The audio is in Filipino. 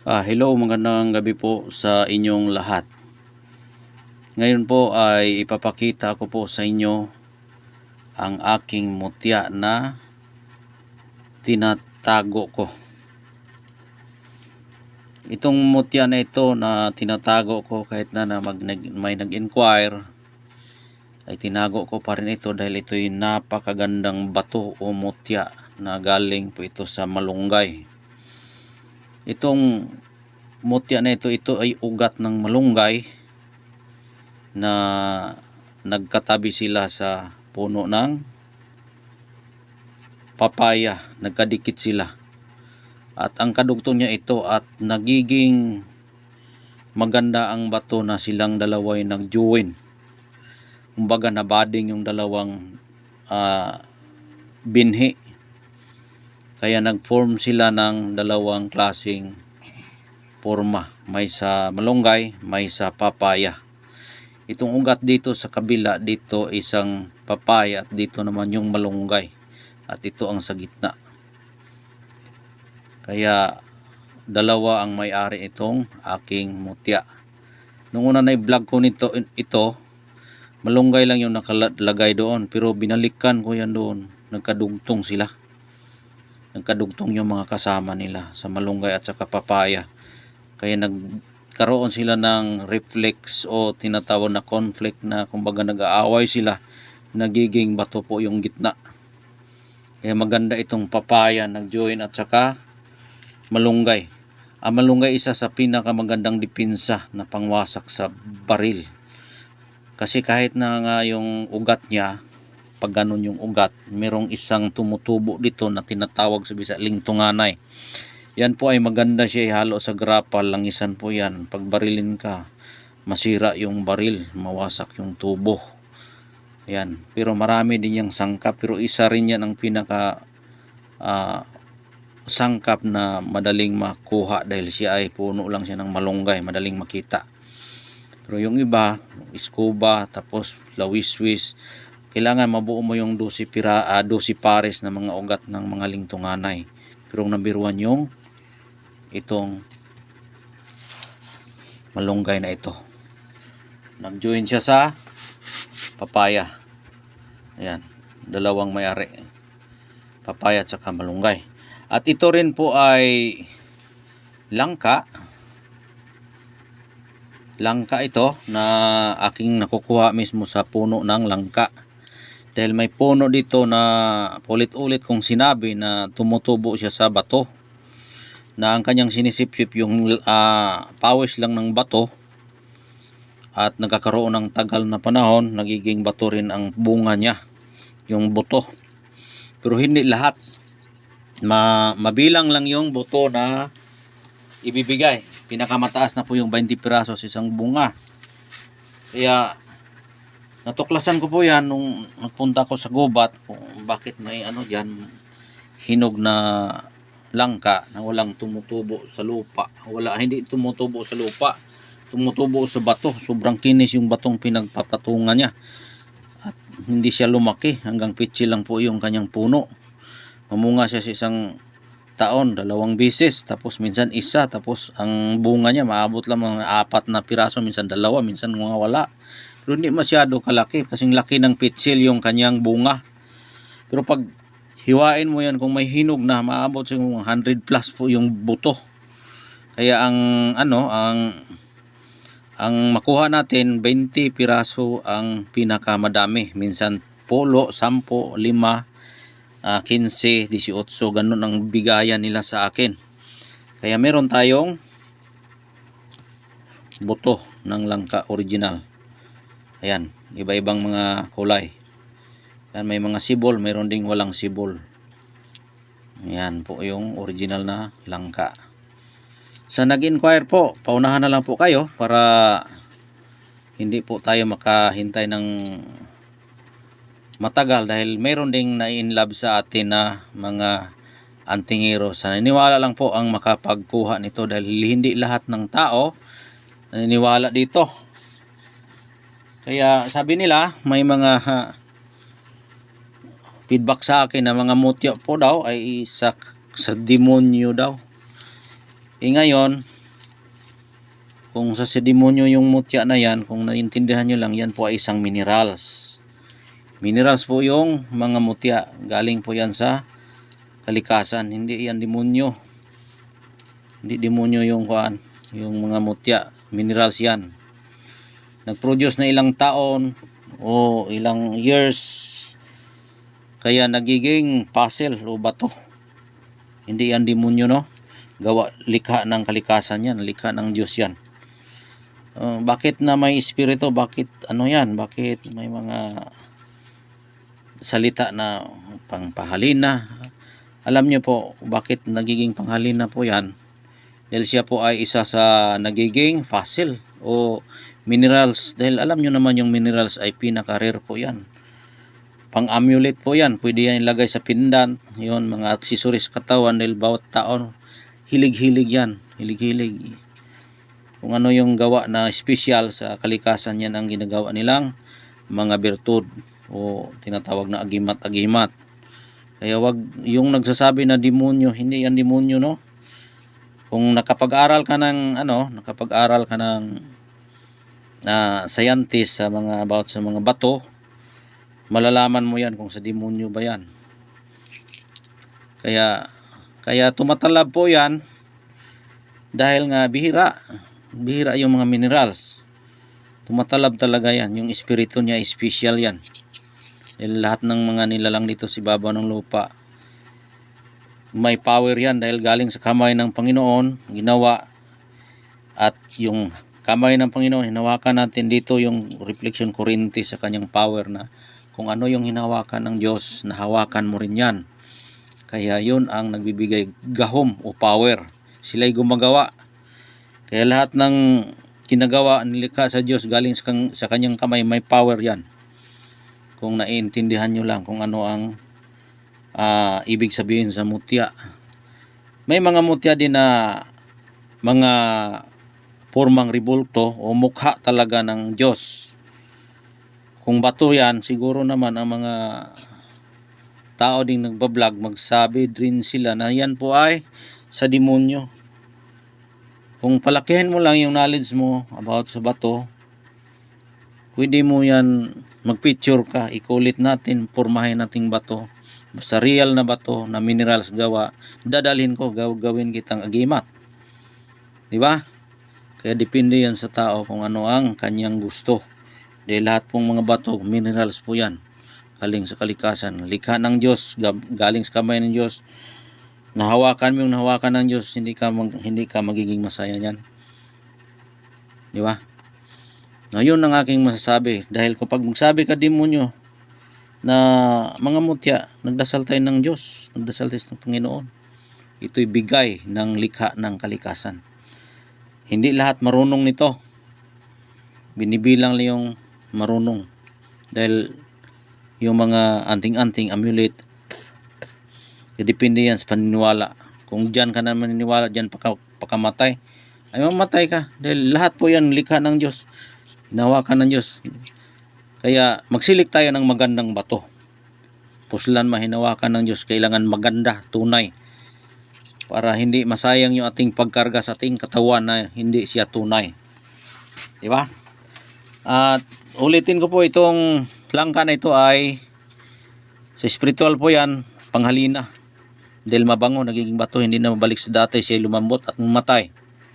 Hello, magandang gabi po sa inyong lahat. Ngayon po ay ipapakita ko po sa inyo ang aking mutya na tinatago ko. Itong mutya na ito na tinatago ko kahit na may nag-inquire, ay tinago ko pa rin ito dahil ito'y napakagandang bato o mutya na galing po ito sa malunggay. Itong mutya na ito ay ugat ng malunggay na nagkatabi sila sa puno ng papaya, nagkadikit sila. At ang kadugtong niya ito at nagiging maganda ang bato na silang dalawa ay nag-join. Kumbaga nabading yung dalawang binhi. Kaya nag-form sila ng dalawang klaseng forma. May sa malunggay, may sa papaya. Itong ugat dito sa kabila, dito isang papaya at dito naman yung malunggay. At ito ang sa gitna. Kaya dalawa ang may-ari itong aking mutya. Nung una na i-vlog ko ito, malunggay lang yung nakalagay doon. Pero binalikan ko yan doon. Nagkadugtong sila. Nagkadugtong yung mga kasama nila sa malunggay at saka papaya. Kaya nagkaroon sila ng reflex o tinatawag na conflict na kumbaga nag-aaway sila. Nagiging bato po yung gitna. Kaya maganda itong papaya nag-join at saka malunggay. Ang malunggay isa sa pinakamagandang dipinsa na pangwasak sa baril. Kasi kahit na nga yung ugat niya, pag ganun yung ugat, merong isang tumutubo dito na tinatawag sa Bisaya lingtunganay. Yan po ay maganda siya ihalo sa grapal, langisan po yan. Pag barilin ka, masira yung baril, mawasak yung tubo. Yan. Pero marami din yung sangkap, pero isa rin yan ang pinaka sangkap na madaling makuha dahil siya ay puno lang siya ng malunggay, madaling makita. Pero yung iba, scuba, tapos lawiswis, kailangan mabuo mo yung 12 pares na mga ugat ng mga lingtunganay. Pero ang nabiruan yung itong malunggay na ito. Nag-join siya sa papaya. Ayan, dalawang may-ari. Papaya at saka malunggay. At ito rin po ay langka. Langka ito na aking nakukuha mismo sa puno ng langka. Dahil may puno dito na ulit-ulit kong sinabi na tumutubo siya sa bato. Na ang kanyang sinisip-sip yung pawis lang ng bato. At nagkakaroon ng tagal na panahon, nagiging bato rin ang bunga niya. Yung buto. Pero hindi lahat. Mabilang lang yung buto na ibibigay. Pinakamataas na po yung 20 pirasos isang bunga. Kaya natuklasan ko po yan nung nagpunta ko sa gubat kung bakit may dyan hinog na langka na walang tumutubo sa lupa. Hindi tumutubo sa lupa, tumutubo sa bato. Sobrang kinis yung batong pinagpapatungan niya at hindi siya lumaki, hanggang pitsi lang po yung kanyang puno. Mamunga siya sa isang taon, 2 beses, tapos minsan isa, tapos ang bunga niya maabot lang mga 4 na piraso, minsan 2, minsan mga wala. Pero hindi masyado kalaki, kasing laki ng pitsil yung kanyang bunga. Pero pag hiwain mo yan, kung may hinog na, maabot sa 100 plus po yung buto. Kaya ang makuha natin 20 piraso ang pinakamadami. Minsan 10, 10, 5, 15, 18, ganun ang bigayan nila sa akin. Kaya meron tayong buto ng langka original. Ayan, iba-ibang mga kulay. Ayan, may mga sibol, meron ding walang sibol. Ayan po yung original na langka. Sa nag-inquire po, paunahan na lang po kayo para hindi po tayo makahintay ng matagal, dahil meron ding na-inlove sa atin na mga antingero. Sa naniniwala lang po ang makapagkuha nito dahil hindi lahat ng tao naniniwala dito. Kaya sabi nila, may mga feedback sa akin na mga mutya po daw ay sa demonyo daw. Ngayon, kung sa demonyo yung mutya na yan, kung naintindihan nyo lang, yan po ay isang minerals. Minerals po yung mga mutya. Galing po yan sa kalikasan. Hindi yan demonyo. Hindi demonyo yung kuan, yung mga mutya. Minerals yan. Nag-produce na ilang taon o ilang years, kaya nagiging puzzle o bato. Hindi yan demonyo, no? Gawa, likha ng kalikasan yan, likha ng Diyos yan. Bakit na may espiritu? Bakit ano yan? Bakit may mga salita na pangpahalina? Alam nyo po bakit nagiging panghalina po yan? Dahil siya po ay isa sa nagiging fossil o minerals. Dahil alam nyo naman yung minerals ay pinaka-rare po yan. Pang-amulet po yan. Pwede yan ilagay sa pendant. Yun, mga accessories katawan. Dahil bawat taon, hilig-hilig yan. Hilig-hilig. Kung ano yung gawa na special sa kalikasan, yan ang ginagawa nilang mga bertud o tinatawag na agimat-agimat. Kaya wag yung nagsasabi na demonyo, hindi yan demonyo, no? Kung nakapag-aral ka ng scientist sa mga about sa mga bato, malalaman mo yan kung sa demonyo ba yan. Kaya tumatalab po yan dahil nga bihira yung mga minerals. Tumatalab talaga yan. Yung espiritu niya, special yan. Dahil lahat ng mga nilalang dito sa ibabaw ng lupa, may power yan dahil galing sa kamay ng Panginoon, ginawa. At yung kamay ng Panginoon, hinawakan natin dito yung reflection kurente sa kanyang power, na kung ano yung hinawakan ng Diyos, nahawakan mo rin yan. Kaya yun ang nagbibigay gahom o power. Sila'y gumagawa. Kaya lahat ng kinagawa nilikha sa Diyos galing sa kanyang kamay, may power yan. Kung naiintindihan nyo lang kung ano ang ibig sabihin sa mutya. May mga mutya din na mga formang rebulto o mukha talaga ng Diyos. Kung bato yan, siguro naman ang mga tao ding nagbablog, magsabi din sila na yan po ay sa demonyo. Kung palakihin mo lang yung knowledge mo about sa bato, pwede mo yan magpicture ka, ikulit natin, pormahin nating bato. Basta real na bato na minerals gawa, dadalhin ko, gawin kitang agimat. Diba? Kaya depende yan sa tao kung ano ang kanyang gusto. Dahil lahat pong mga bato, minerals po yan. Galing sa kalikasan. Likha ng Diyos, galing sa kamay ng Diyos. Nahawakan mo yung nahawakan ng Diyos, hindi ka magiging masaya niyan. Di ba? Na yun ang aking masasabi. Dahil kapag magsabi ka demonyo na mga mutya, nagdasal tayo ng Diyos, nagdasal tayo ng Panginoon. Ito'y bigay ng likha ng kalikasan. Hindi lahat marunong nito. Binibilang lang yung marunong. Dahil yung mga anting-anting amulet, depende yan sa paniniwala. Kung dyan ka na maniniwala, dyan pakamatay, ay mamatay ka. Dahil lahat po yan likha ng Diyos. Hinawakan ng Diyos. Kaya magsilik tayo ng magandang bato. Puslan mahinawakan ng Diyos. Kailangan maganda, tunay. Para hindi masayang yung ating pagkarga sa ating katawan na hindi siya tunay. Diba? At ulitin ko po, itong langka na ito ay sa spiritual po yan, panghalina. Dahil mabango, nagiging bato, hindi na mabalik sa dati, siya lumambot at mamatay.